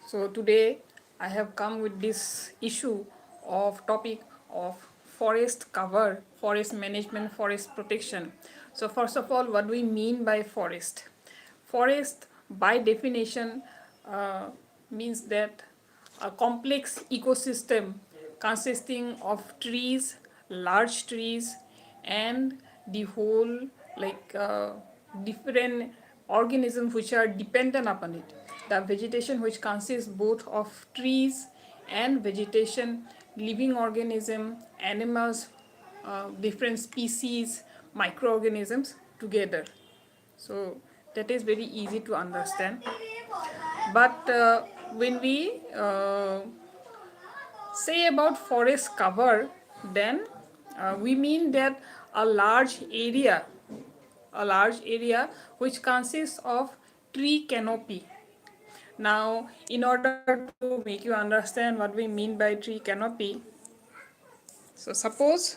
So today I have come with this issue of topic of forest cover, forest management, forest protection. So first of all, what do we mean by forest? Forest by definition means that a complex ecosystem consisting of trees, large trees, and the whole different organisms which are dependent upon it. The vegetation which consists both of trees and vegetation, living organism, animals, different species, microorganisms together. So that is very easy to understand. But when we say about forest cover, then we mean that a large area, which consists of tree canopy. Now, in order to make you understand what we mean by tree canopy, so suppose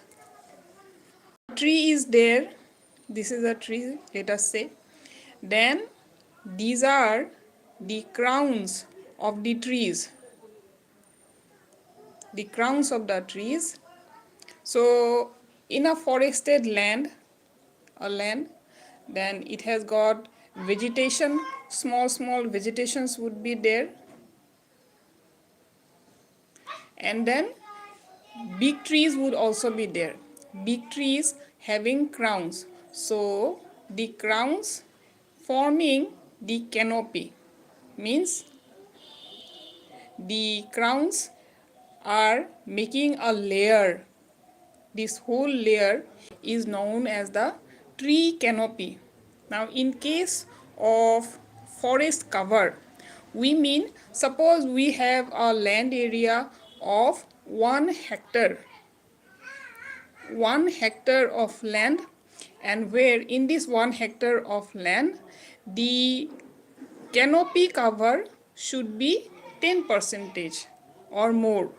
tree is there, this is a tree, let us say, then these are the crowns of the trees, So in a forested land, then it has got vegetation, small vegetations would be there, and then big trees would also be there, big trees having crowns. So the crowns forming the canopy means the crowns are making a layer. This whole layer is known as the tree canopy. Now in case of forest cover, we mean suppose we have a land area of 1 hectare, 1 hectare of land, and where in this 1 hectare of land the canopy cover should be 10% or more.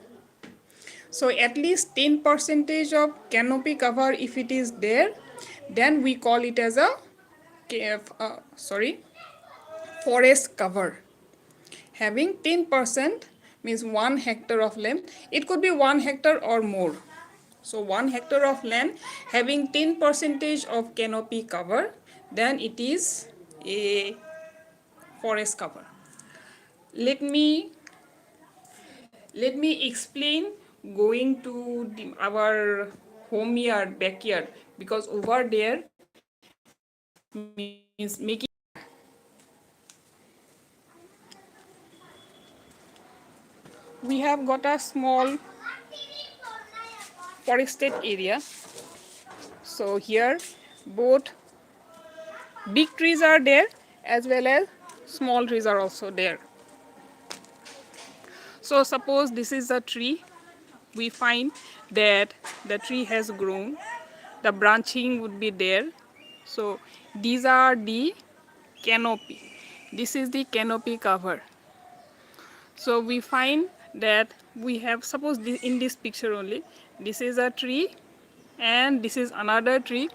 So at least 10% of canopy cover if it is there, then we call it as a forest cover. Having 10% means 1 hectare of land. It could be 1 hectare or more. So 1 hectare of land having 10% of canopy cover, then it is a forest cover. Let me explain going to our home yard, backyard, because over there means making. We have got a small forested area. So here both big trees are there as well as small trees are also there. So suppose this is a tree. We find that the tree has grown, the branching would be there. So these are the canopy. This is the canopy cover. So we find that we have, suppose in this picture only, this is a tree and this is another tree,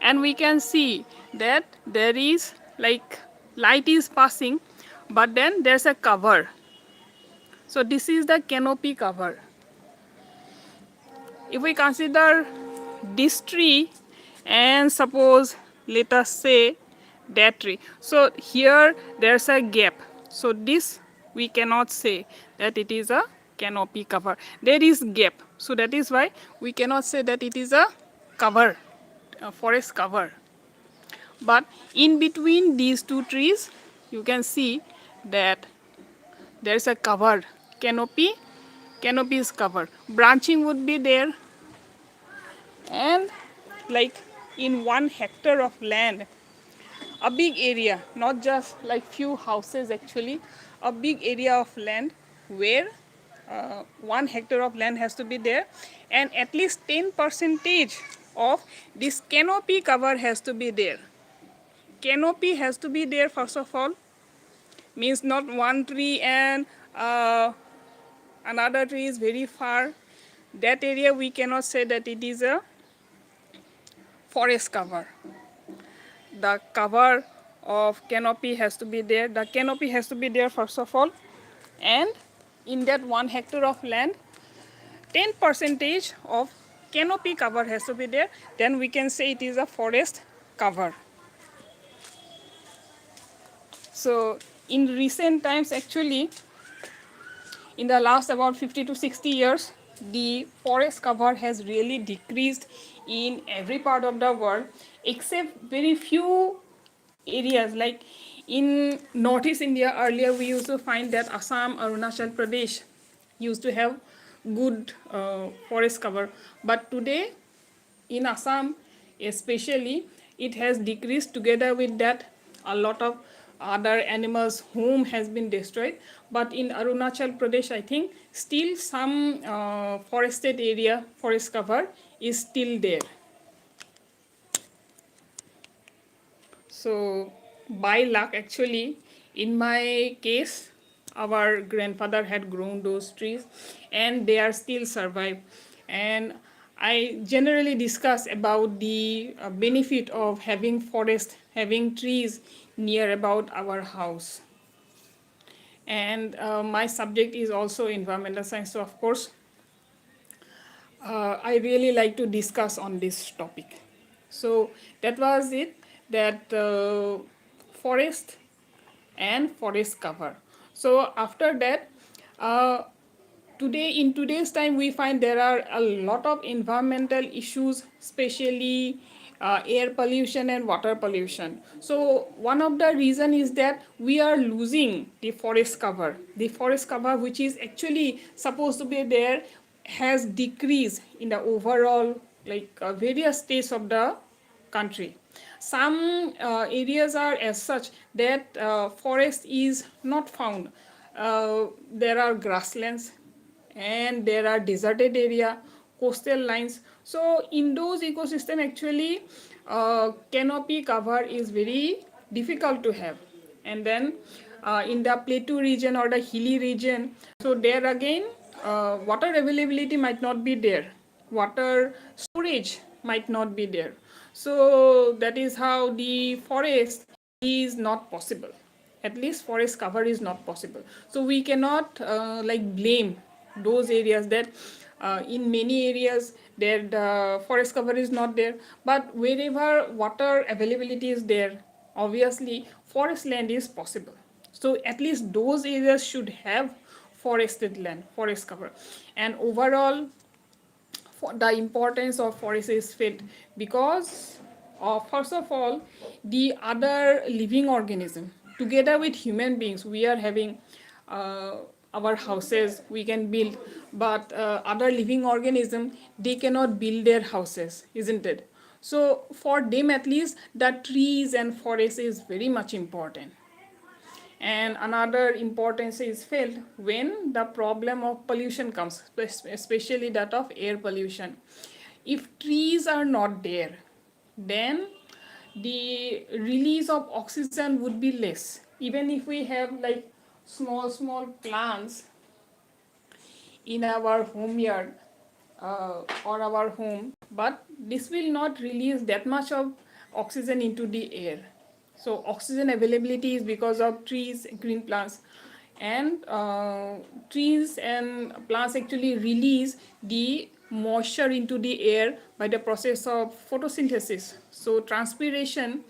and we can see that there is like light is passing, but then there's a cover. So this is the canopy cover. If we consider this tree and suppose let us say that tree, so here there's a gap, so this we cannot say that it is a canopy cover. There is gap, so that is why we cannot say that it is a cover, a forest cover. But in between these two trees you can see that there is a cover, canopy is covered, branching would be there, and like in 1 hectare of land, a big area, not just like few houses, actually a big area of land where 1 hectare of land has to be there, and at least 10% of this canopy cover has to be there. Canopy has to be there first of all, means not one tree and another tree is very far. That area we cannot say that it is a forest cover. The cover of canopy has to be there. The canopy has to be there first of all, and in that 1 hectare of land, 10% of canopy cover has to be there, then we can say it is a forest cover. So in recent times, actually, in the last about 50 to 60 years, the forest cover has really decreased in every part of the world, except very few areas. Like in Northeast India, earlier we used to find that Assam, Arunachal Pradesh used to have good forest cover. But today, in Assam especially, it has decreased. Together with that, a lot of other animals' home has been destroyed. But in Arunachal Pradesh, I think still some forested area, forest cover is still there. So by luck, actually, in my case, our grandfather had grown those trees and they are still survive. And I generally discuss about the benefit of having forest, having trees near about our house. And my subject is also environmental science, so of course I really like to discuss on this topic. So that was it, that forest and forest cover. So after that, in today's time, we find there are a lot of environmental issues, especially air pollution and water pollution. So one of the reason is that we are losing the forest cover. The forest cover, which is actually supposed to be there, has decreased in the overall, like various states of the country. Some areas are as such that forest is not found. There are grasslands and there are deserted area, coastal lines. So in those ecosystem, actually canopy cover is very difficult to have. And then in the plateau region or the hilly region, so there again water availability might not be there, water storage might not be there. So that is how the forest is not possible, at least forest cover is not possible. So we cannot like blame those areas that in many areas there the forest cover is not there, but wherever water availability is there, obviously forest land is possible. So at least those areas should have forested land, forest cover. And overall, the importance of forest is felt because first of all, the other living organism together with human beings, we are having our houses we can build, but other living organism, they cannot build their houses, isn't it? So for them at least, the trees and forest is very much important. And another importance is felt when the problem of pollution comes, especially that of air pollution. If trees are not there, then the release of oxygen would be less. Even if we have like small plants in our home yard or our home, but this will not release that much of oxygen into the air. So oxygen availability is because of trees, green plants, and trees and plants actually release the moisture into the air by the process of photosynthesis. So transpiration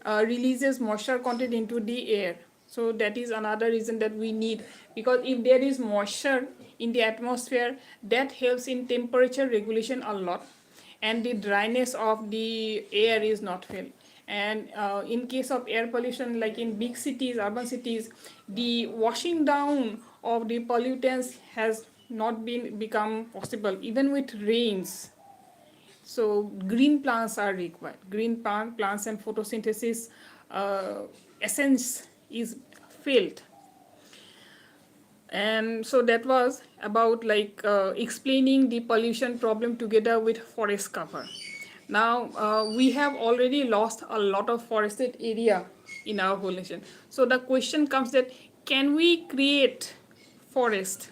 releases moisture content into the air. So that is another reason that we need, because if there is moisture in the atmosphere, that helps in temperature regulation a lot, and the dryness of the air is not felt. And in case of air pollution, like in big cities, urban cities, the washing down of the pollutants has not been become possible even with rains. So green plants are required. Green plants and photosynthesis essence is felt. And so that was about like explaining the pollution problem together with forest cover. Now we have already lost a lot of forested area in our whole nation. So the question comes that, can we create forest?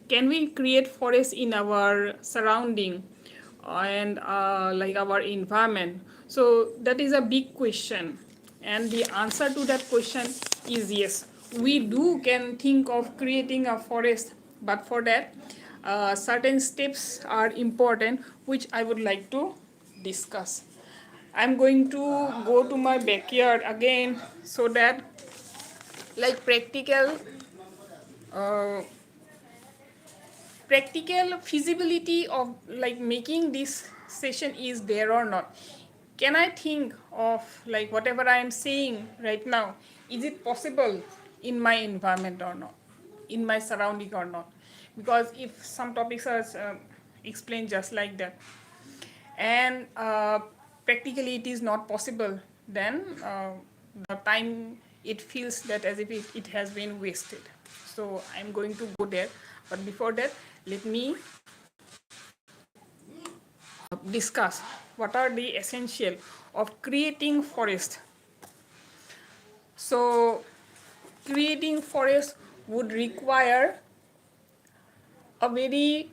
Can we create forest in our surrounding and like our environment? So that is a big question, and the answer to that question is yes. we do can think of creating a forest, but for that certain steps are important, which I would like to discuss. I'm going to go to my backyard again, so that like uh, practical feasibility of like making this session is there or not. Can I think of like whatever I am saying right now, is it possible in my environment or not, in my surrounding or not? Because if some topics are explained just like that, and practically it is not possible, then the time it feels that as if it has been wasted. So I'm going to go there, but before that, let me discuss what are the essential of creating forest. So creating forest would require a very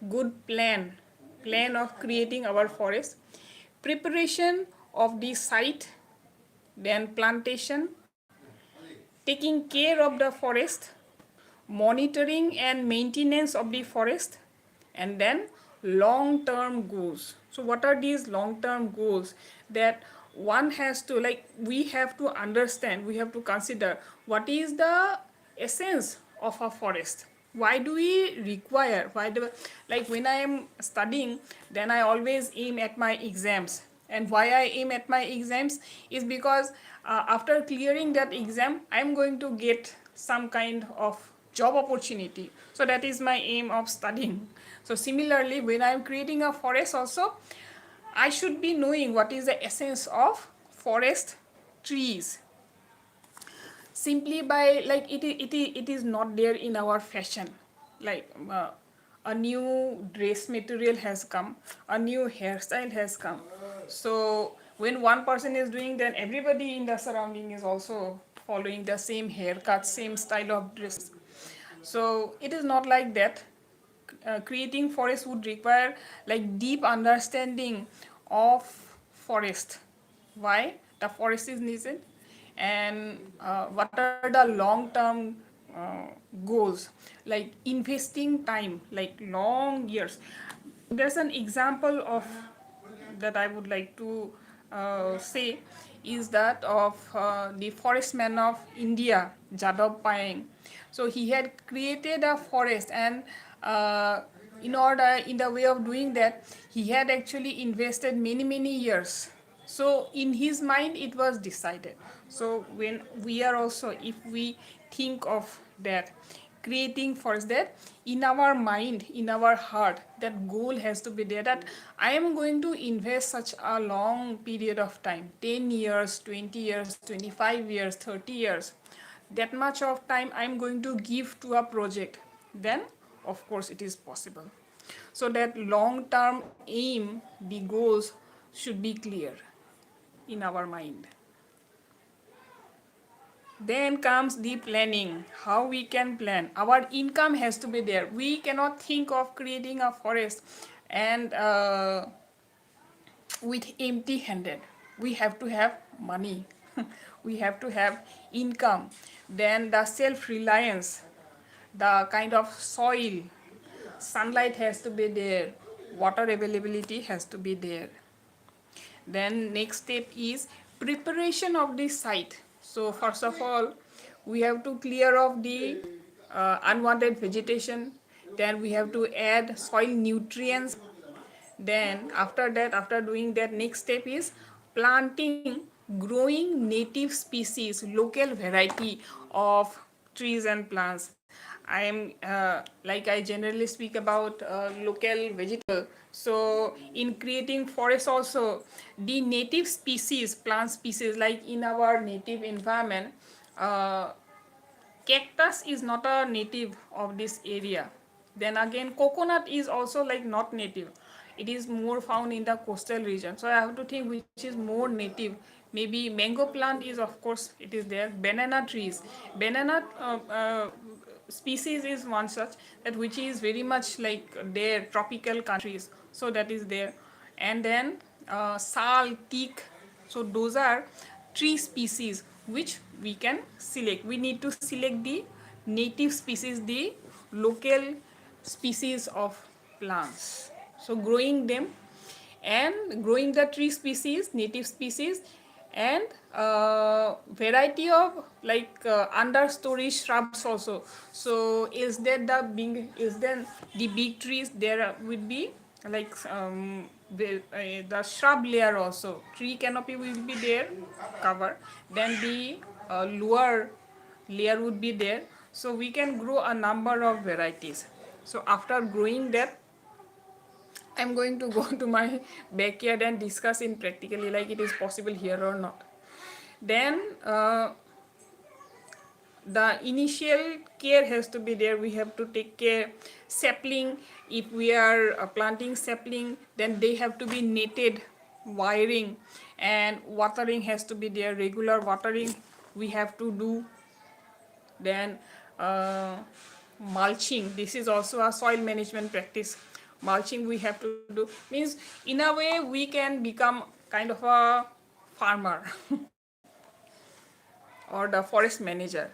good plan of creating our forest, preparation of the site, then plantation, taking care of the forest, monitoring and maintenance of the forest, and then long term goals. So what are these long term goals that one has to, like, we have to understand, we have to consider what is the essence of a forest, why do we require, why do, like when I am studying, then I always aim at my exams. And why I aim at my exams is because after clearing that exam, I'm going to get some kind of job opportunity. So that is my aim of studying. So similarly, when I'm creating a forest also, I should be knowing what is the essence of forest trees. Simply by like it is not there in our fashion, like a new dress material has come, a new hairstyle has come. So when one person is doing, then everybody in the surrounding is also following the same haircut, same style of dress. So it is not like that. Creating forest would require like deep understanding of forest, why the forest is needed, and what are the long term goals, like investing time, like long years. There's an example of that I would like to say, is that of the forestman of India, Jadav Payeng. So he had created a forest, and in the way of doing that, he had actually invested many years. So in his mind, it was decided. So when we are also, if we think of that, creating first, that in our mind, in our heart, that goal has to be there, that I am going to invest such a long period of time, 10 years, 20 years, 25 years, 30 years, that much of time I am going to give to a project, then of course it is possible. So that long term aim, the goals should be clear in our mind. Then comes the planning, how we can plan. Our income has to be there. We cannot think of creating a forest and with empty handed. We have to have money. We have to have income. Then the self reliance, the kind of soil, sunlight has to be there, water availability has to be there. Then next step is preparation of the site. So first of all, we have to clear off the unwanted vegetation. Then we have to add soil nutrients. Then after that, after doing that, next step is planting, growing native species, local variety of trees and plants. I am like I generally speak about local vegetable. So in creating forest also, the native species, plant species, like in our native environment, uh, cactus is not a native of this area. Then again, coconut is also like not native. It is more found in the coastal region. So I have to think which is more native. Maybe mango plant is, of course it is there. Banana trees, banana species is one such, that which is very much like their tropical countries. So that is there. And then sal, teak. So those are tree species which we can select. We need to select the native species, the local species of plants. So growing them and growing the tree species, native species, and variety of like understory shrubs also. So is there the big trees, there would be like the shrub layer also, tree canopy will be there cover, then the lower layer would be there. So we can grow a number of varieties. So after growing that, I'm going to go to my backyard and discuss in practically like it is possible here or not. Then the initial care has to be there. We have to take care sapling. If we are planting sapling, then they have to be netted wiring, and watering has to be there, regular watering we have to do. Then mulching, this is also a soil management practice. Mulching we have to do, means in a way we can become kind of a farmer or the forest manager.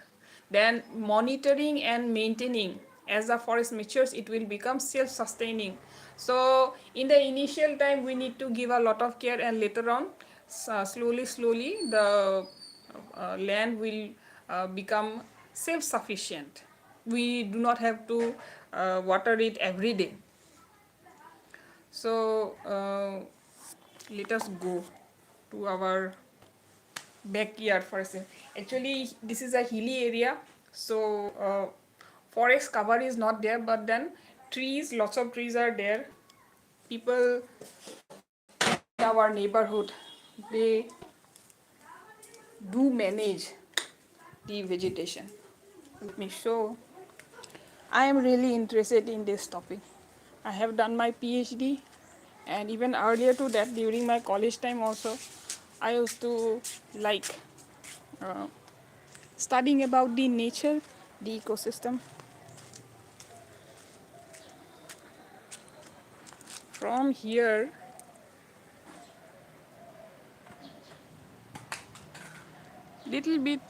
Then monitoring and maintaining, as the forest matures it will become self-sustaining. So in the initial time we need to give a lot of care, and later on slowly the land will become self-sufficient. We do not have to water it every day. So let us go to our backyard for a second. Actually this is a hilly area, so forest cover is not there, but then trees, lots of trees are there. People in our neighborhood, they do manage the vegetation. Let me show. I am really interested in this topic. I have done my PhD, and even earlier to that, during my college time also, I used to like uh, studying about the nature, the ecosystem. From here, little bit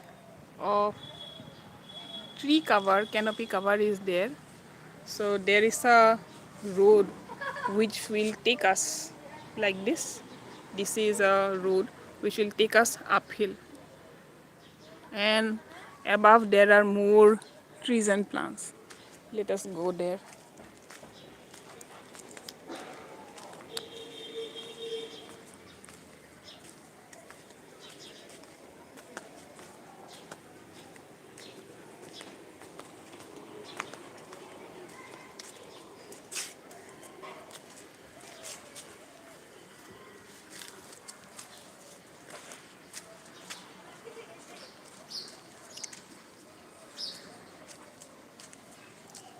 of tree cover, canopy cover is there. So there is a road which will take us like this. This is a road which will take us uphill. And above there are more trees and plants. Let us go there.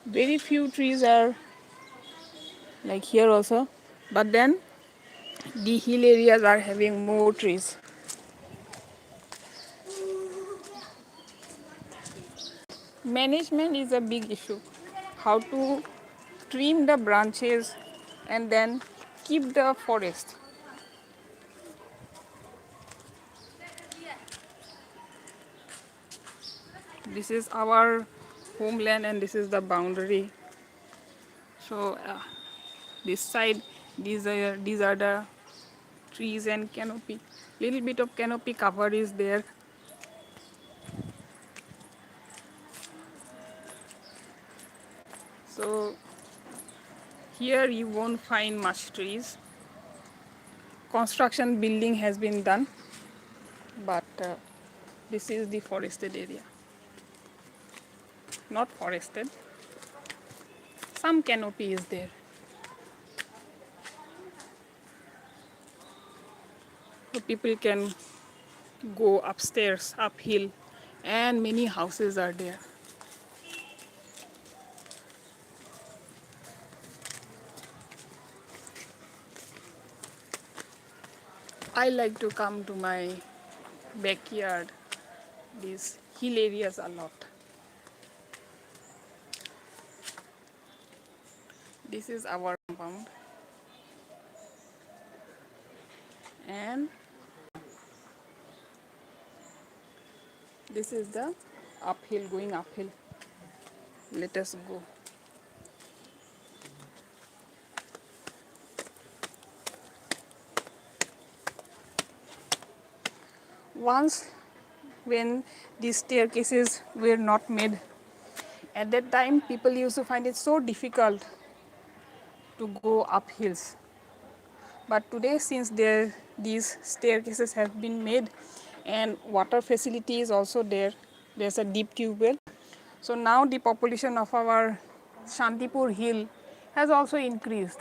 Very few trees are like here also, but then the hill areas are having more trees. Management is a big issue. How to trim the branches and then keep the forest. This is our homeland and this is the boundary. So this side, these are the trees and canopy. Little bit of canopy cover is there. So here you won't find much trees. Construction building has been done, but this is the forested area. Not forested. Some canopy is there. So people can go upstairs, uphill, and many houses are there. I like to come to my backyard, these hill areas a lot. This is our compound, and This is the uphill, going uphill. Let us go. Once, when these staircases were not made, at that time people used to find it so difficult to go up hills. But today, since these staircases have been made and water facility is also there, there's a deep tube well. So now the population of our Shantipur hill has also increased.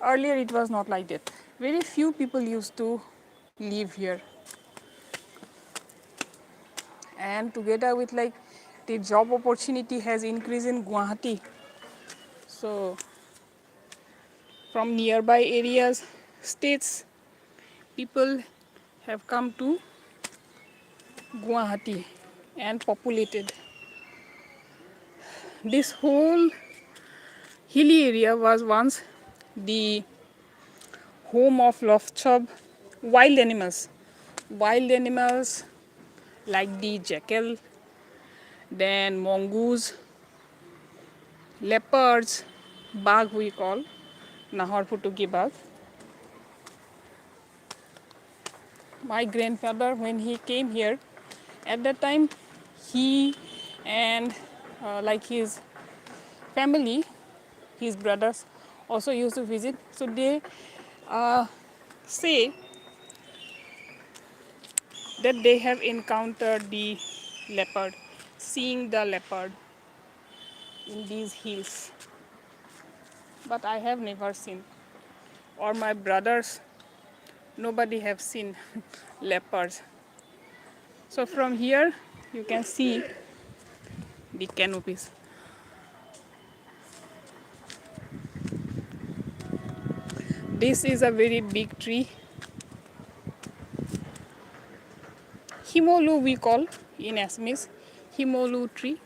Earlier it was not like that. Very few people used to live here. And together with like the job opportunity has increased in Guwahati. So from nearby areas, states, people have come to Guwahati and populated. This whole hilly area was once the home of Lofchab wild animals. Wild animals like the jackal, then mongoose, leopards, bag we call, Nahar Futuki bag. My grandfather, when he came here, at that time, he and like his family, his brothers also used to visit. So they say that they have encountered the leopard, seeing the leopard in these hills. But I have never seen, or my brothers, nobody have seen leopards. So from here you can see the canopies. This is a very big tree. Himolu we call in Assamese, Himolu tree.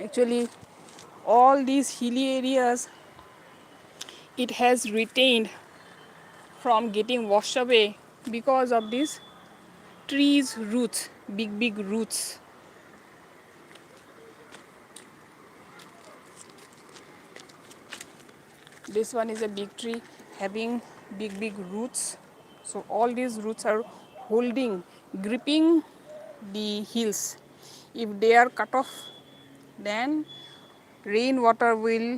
Actually, all these hilly areas, it has retained from getting washed away because of these trees' roots, big roots. This one is a big tree having big roots. So all these roots are holding, gripping the hills. If they are cut off, then rainwater will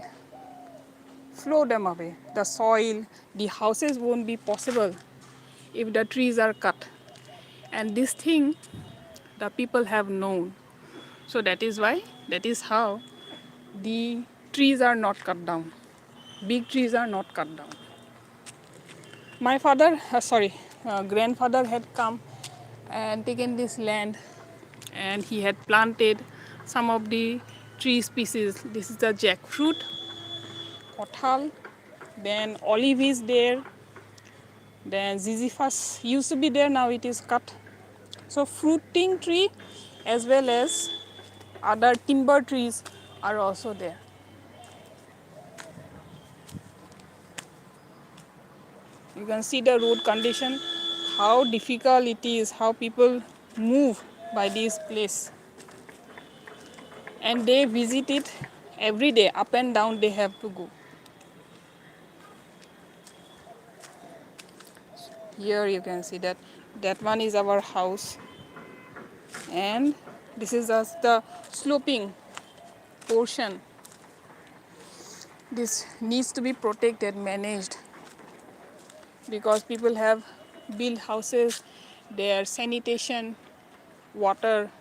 flow them away. The soil, the houses won't be possible if the trees are cut. And this thing the people have known. So that is why, that is how the trees are not cut down. Big trees are not cut down. My grandfather had come and taken this land and he had planted some of the tree species. This is the jackfruit, kothal, then olive is there, then ziziphus used to be there, now it is cut. So fruiting tree as well as other timber trees are also there. You can see the road condition, how difficult it is, how people move by this place. And they visit it every day, up and down they have to go. Here you can see that one is our house, and this is just the sloping portion. This needs to be protected, managed, because people have built houses, their sanitation, water,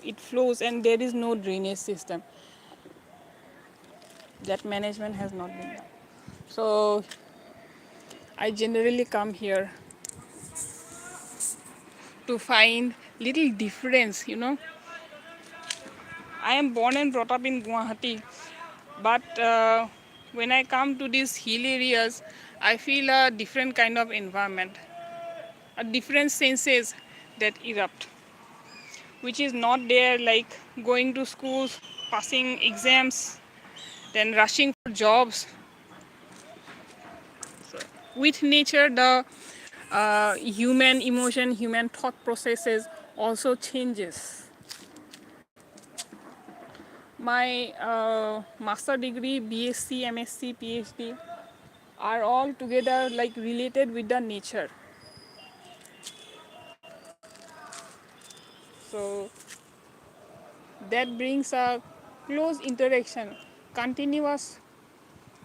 it flows and there is no drainage system. That management has not been done. So I generally come here to find little difference, I am born and brought up in Guwahati, but when I come to these hill areas, I feel a different kind of environment, a different senses that erupt, which is not there, like going to schools, passing exams, then rushing for jobs. So With nature, the human emotion, human thought processes also changes. My master degree, BSc, MSc, PhD are all together like related with the nature. So that brings a close interaction, continuous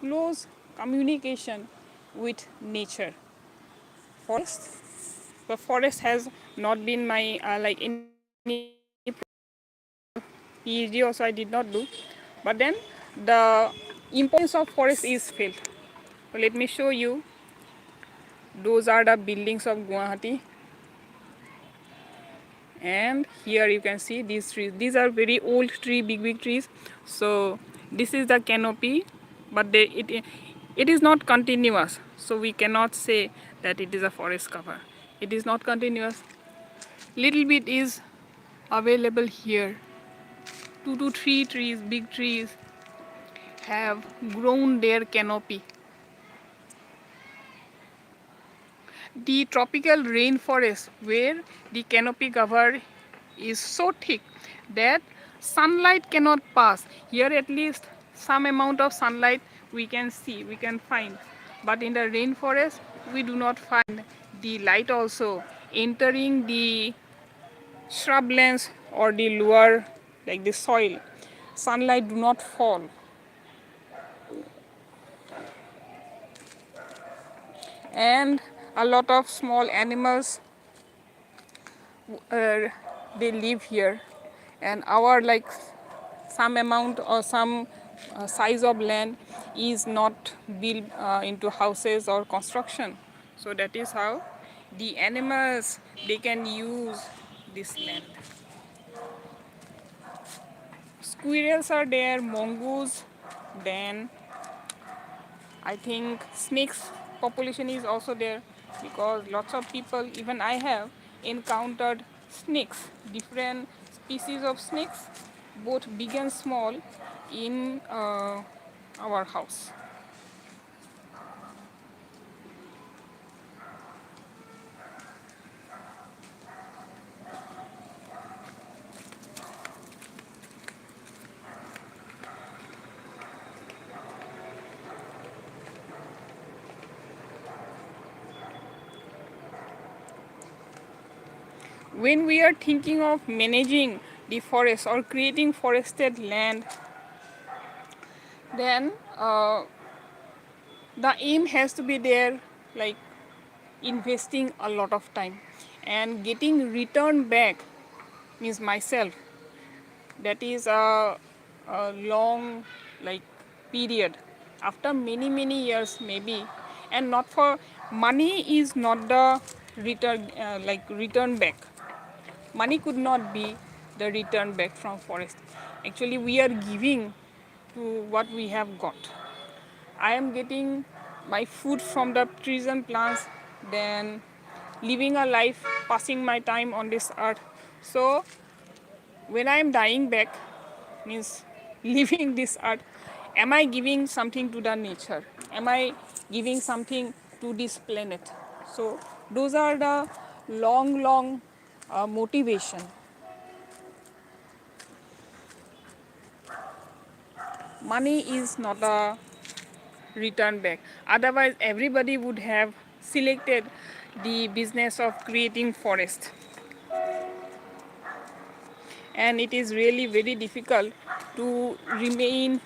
close communication with nature. Forest, the forest has not been my like any PhD also I did not do, but then the importance of forest is felt. So let me show you. Those are the buildings of Guwahati, and here you can see these trees. These are very old tree, big trees. So this is the canopy, but it is not continuous. So we cannot say that it is a forest cover. It is not continuous. Little bit is available here. 2 to 3 trees, big trees, have grown their canopy. The tropical rainforest, where the canopy cover is so thick that sunlight cannot pass. Here at least some amount of sunlight we can see, we can find. But in the rainforest, we do not find the light also entering the shrublands or the lower, like the soil. Sunlight do not fall. And a lot of small animals, uh, they live here, and our like some amount or some size of land is not built into houses or construction. So that is how the animals, they can use this land. Squirrels are there, mongoose, then I think snakes population is also there, because lots of people, even I have encountered snakes, different species of snakes, both big and small, in our house. When we are thinking of managing the forest or creating forested land, then the aim has to be there, like investing a lot of time and getting return back, means myself, that is a long like period, after many years maybe. And not for money is not the return, like return back. Money could not be the return back from forest. Actually we are giving to what we have got. I am getting my food from the trees and plants, then living a life, passing my time on this earth. So when I am dying back, means leaving this earth, am I giving something to the nature? Am I giving something to this planet? So those are the long motivation. Money is not a return back. Otherwise, everybody would have selected the business of creating forest. And it is really very difficult to remain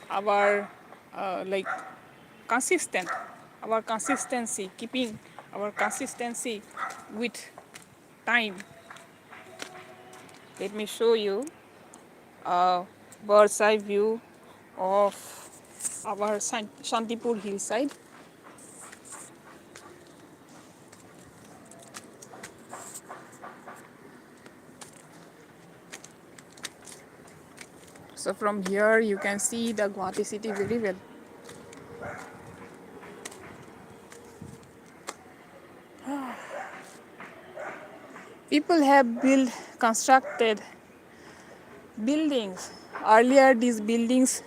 our like consistent, our consistency, keeping our consistency with time. Let me show you a bird's eye view of our Shantipur hillside. So from here you can see the Guwahati city very well. People have constructed buildings. Earlier these buildings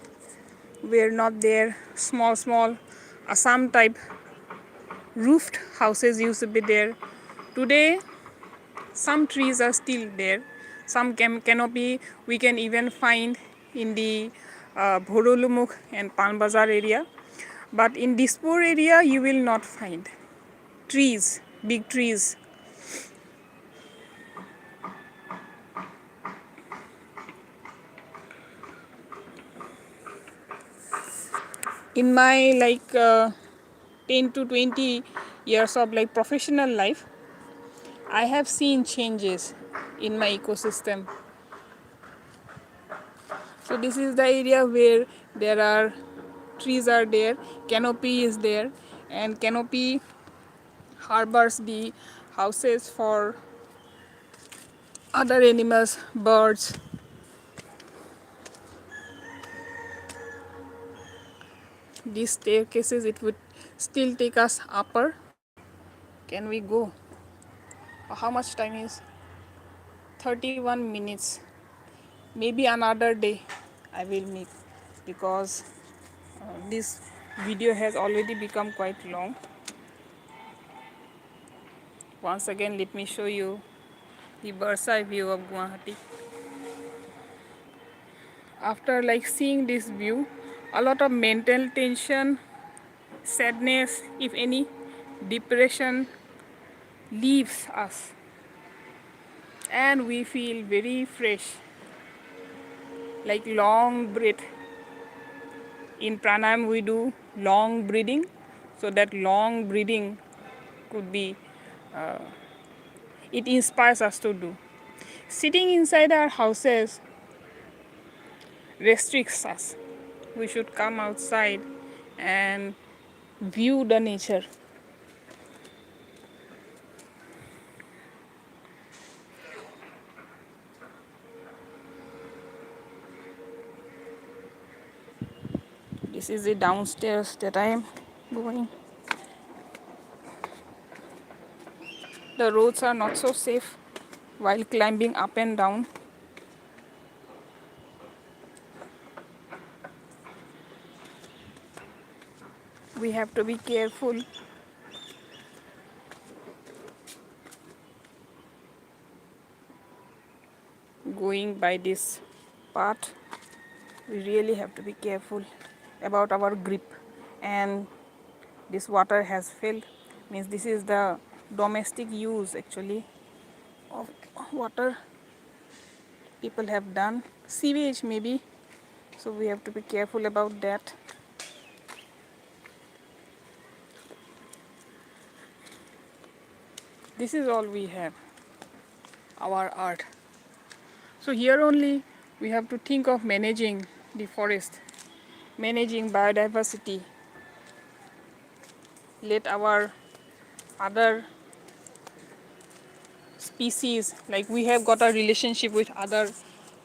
were not there, small Assam type roofed houses used to be there. Today, some trees are still there. Some canopy we can even find in the Bhorolumukh and Panbazar area. But in Dispur area, you will not find trees, big trees. In my 10 to 20 years of professional life, I have seen changes in my ecosystem. So this is the area where there are trees are there, canopy is there, and canopy harbors the houses for other animals, birds. These staircases, it would still take us upper. Can we go? How much time is? 31 minutes. Maybe another day I will meet, because this video has already become quite long. Once again, let me show you the bird's eye view of Guwahati. After seeing this view, a lot of mental tension, sadness, if any, depression leaves us, and we feel very fresh, like long breath. In pranayam we do long breathing, so that long breathing could be it inspires us to do. Sitting inside our houses restricts us. We should come outside and view the nature. This is the downstairs that I am going. The roads are not so safe while climbing up and down. We have to be careful. Going by this path, we really have to be careful about our grip. And this water has filled, means this is the domestic use actually of water people have done, sewage maybe, so we have to be careful about that. This is all we have, our art. So here only we have to think of managing the forest, managing biodiversity. Let our other species, like we have got a relationship with other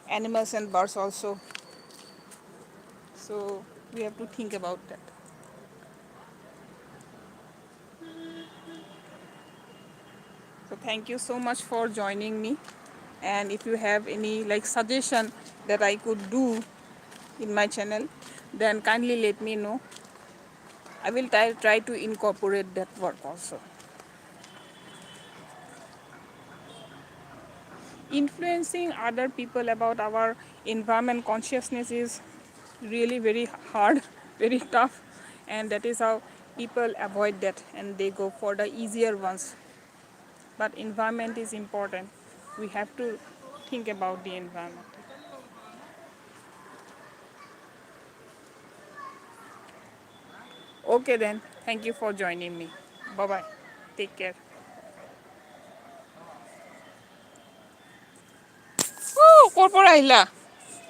animals and birds also. So we have to think about that. So thank you so much for joining me. And if you have any suggestion that I could do in my channel, then kindly let me know. I will try to incorporate that work also. Influencing other people about our environment consciousness is really very hard, very tough, and that is how people avoid that and they go for the easier ones. But environment is important. We have to think about the environment. Okay then, thank you for joining me. Bye bye. Take care. Oh, corpora ahila.